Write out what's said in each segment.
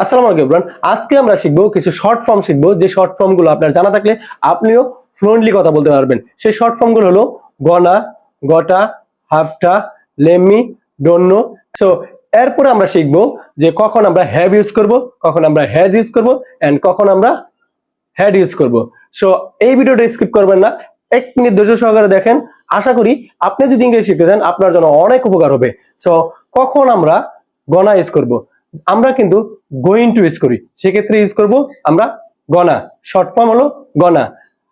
আসসালামু আলাইকুম এভরিওয়ান। আজকে আমরা শিখবো কিছু শর্ট ফর্ম শিখবো, যে শর্ট ফর্ম গুলো আপনার জানা থাকলে আপনিও ফ্লুয়েন্টলি কথা বলতে পারবেন। সেই শর্ট ফর্ম গুলো হলো গনা, গটা, হাফটা, লেমি, ডোন্ট নো। সো এরপরে আমরা শিখবো যে কখন আমরা হ্যাভ ইউজ করব, কখন আমরা হ্যাজ ইউজ করব এন্ড কখন আমরা হ্যাড ইউজ করব। সো এই ভিডিওটা স্কিপ করবেন না, 1 মিনিট ধৈর্য সহকারে দেখেন। আশা করি আপনি যদি ইংরেজি শিখতে চান আপনার জন্য অনেক উপকার হবে। সো কখন আমরা গনা ইউজ করব, আমরা কিন্তু গোইং টু ইউজ করি, সেক্ষেত্রে ইউজ করব আমরা গনা, শর্ট ফর্ম হলো গনা।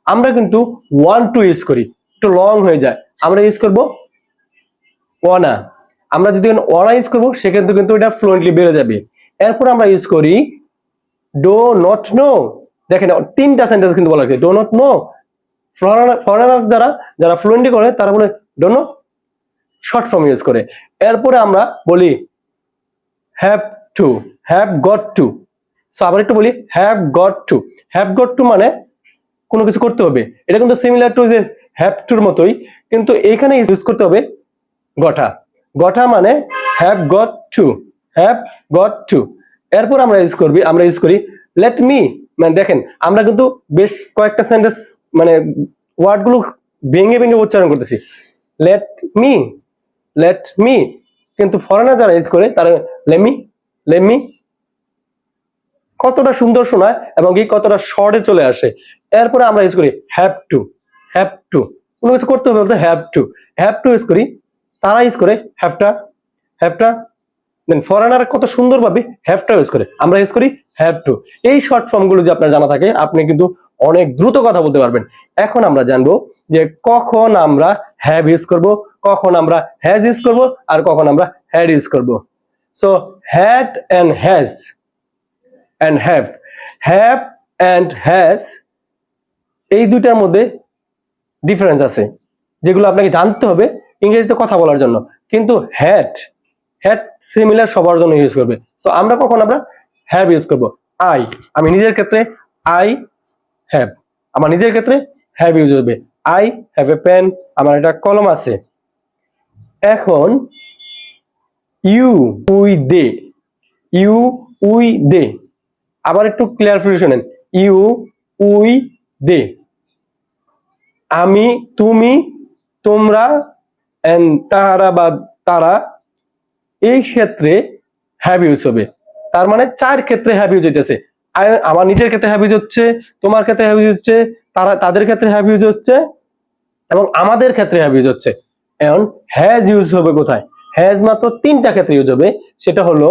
আমরা কিন্তু ওয়ান্ট টু ইউজ করি, একটু লং হয়ে যায়, আমরা ইউজ করব ওয়ানা। আমরা যদি ওয়ানা ইউজ করবো সেক্ষেত্রে কিন্তু এটা ফ্লুয়েন্টলি বেড়ে যাবে। এরপর আমরা ইউজ করি ডো নট নো। দেখেন 3টা সেন্টেন্স কিন্তু বলা হয়েছে ডো নট নো। ফরেনার যারা যারা ফ্লুয়েন্টলি করে তারা বলে dunno, short form use করে। এরপরে আমরা বলি have to, have got to. So আবার একটু বলি have got to. Have got to মানে কোনো কিছু করতে হবে, এটা কিন্তু সিমিলার টু যে হ্যাভ টুর মতোই, কিন্তু এখানে ইউজ করতে হবে গঠা। গঠা মানে have got to, have got to. এরপর আমরা ইউজ করি লেট মি। মানে দেখেন আমরা কিন্তু বেশ কয়েকটা সেন্টেন্স মানে ওয়ার্ড গুলো ভেঙে ভেঙে উচ্চারণ করতেছি। লেট মি, লেট মি, কিন্তু ফরেনার যারা ইউজ করে তারা লেমি, লেমি। কতটা সুন্দর শোনায় এবং কি কতটা শর্টে চলে আসে। এরপরে আমরা ইউজ করি হ্যাভ টু, হ্যাভ টু, কোনো কিছু করতে হবে বলতে have to, have to use করি। তারা ইউজ করে হ্যাভটা, হ্যাভটা। দেন ফরেনার কত সুন্দরভাবে হ্যাভটা ইউজ করে, আমরা ইউজ করি হ্যাভ টু। এই শর্ট ফর্ম গুলো যদি আপনার জানা থাকে আপনি কিন্তু অনেক দ্রুত কথা বলতে পারবেন। এখন আমরা জানবো যে কখন আমরা হ্যাভ ইউজ করব, কখন আমরা হ্যাজ ইউজ করব আর কখন আমরা হ্যাড ইউজ করব। So had and has and have and has এই দুইটার মধ্যে ডিফারেন্স আছে যেগুলো আপনাকে জানতে হবে ইংরেজিতে কথা বলার জন্য। কিন্তু হ্যাড সিমিলার সবার জন্য ইউজ করবে। সো আমরা কখন আমরা হ্যাভ ইউজ করব, আমি নিজের ক্ষেত্রে আই হ্যাভ, আমার নিজের ক্ষেত্রে হ্যাভ ইউজ হবে। আই হ্যাভ এ পেন, আমার একটা কলম আছে। এখন you we they, you we they, আবার একটু ক্লিয়ার করে শুনেন, ইউ উই দে। আমি, তুমি, তোমরা এন্ড তাহারা বা তারা, এই ক্ষেত্রে হ্যাভ ইউজ হবে। তার মানে 4 ক্ষেত্রে হ্যাভ ইউজ হইতেছে। আমার নিজের ক্ষেত্রে হ্যাভ ইউজ হচ্ছে, তোমার ক্ষেত্রে হ্যাভ ইউজ হচ্ছে, তাদের ক্ষেত্রে হ্যাভ ইউজ হচ্ছে এবং আমাদের ক্ষেত্রে হ্যাভ ইউজ হচ্ছে। এখন হ্যাজ ইউজ হবে কোথায়? হ্যাজ মাত্র 3টা ক্ষেত্রে ইউজ হবে, সেটা হলো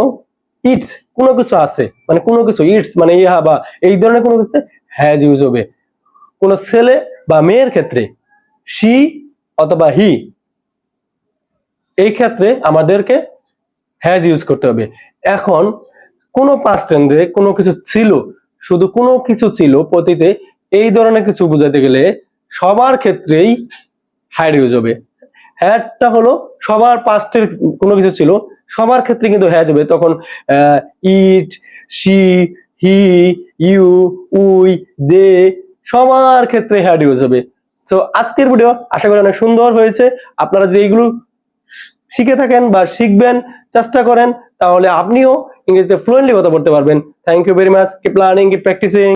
ইটস, কোনো কিছু আছে মানে কোনো কিছু, ইটস মানে ইহা বা এই ধরনের কোনো কিছুতে হ্যাজ ইউজ হবে। কোন ছেলে বা মেয়ের ক্ষেত্রে শি অথবা হি, এই ক্ষেত্রে আমাদেরকে হ্যাজ ইউজ করতে হবে। এখন কোন পাস্ট টেন্সে কোনো কিছু ছিল, শুধু কোনো কিছু ছিল পতিতে, এই ধরনের কিছু বোঝাতে গেলে সবার ক্ষেত্রেই হ্যাড ইউজ হবে। হ্যাডটা হলো সবার পাস্টের কোনো কিছু ছিল, সবার ক্ষেত্রে কিন্তু হ্যাজ হবে। তখন ইট, শি, হি, ইউ, উই, দে, সবার ক্ষেত্রে হ্যাড ইউজ হবে। সো আজকের ভিডিও আশা করি অনেক সুন্দর হয়েছে। আপনারা যদি এইগুলো শিখে থাকেন বা শিখবেন চেষ্টা করেন তাহলে আপনিও ইংরেজিতে ফ্লুয়েন্টলি কথা বলতে পারবেন। Thank you very much, keep learning, keep practising.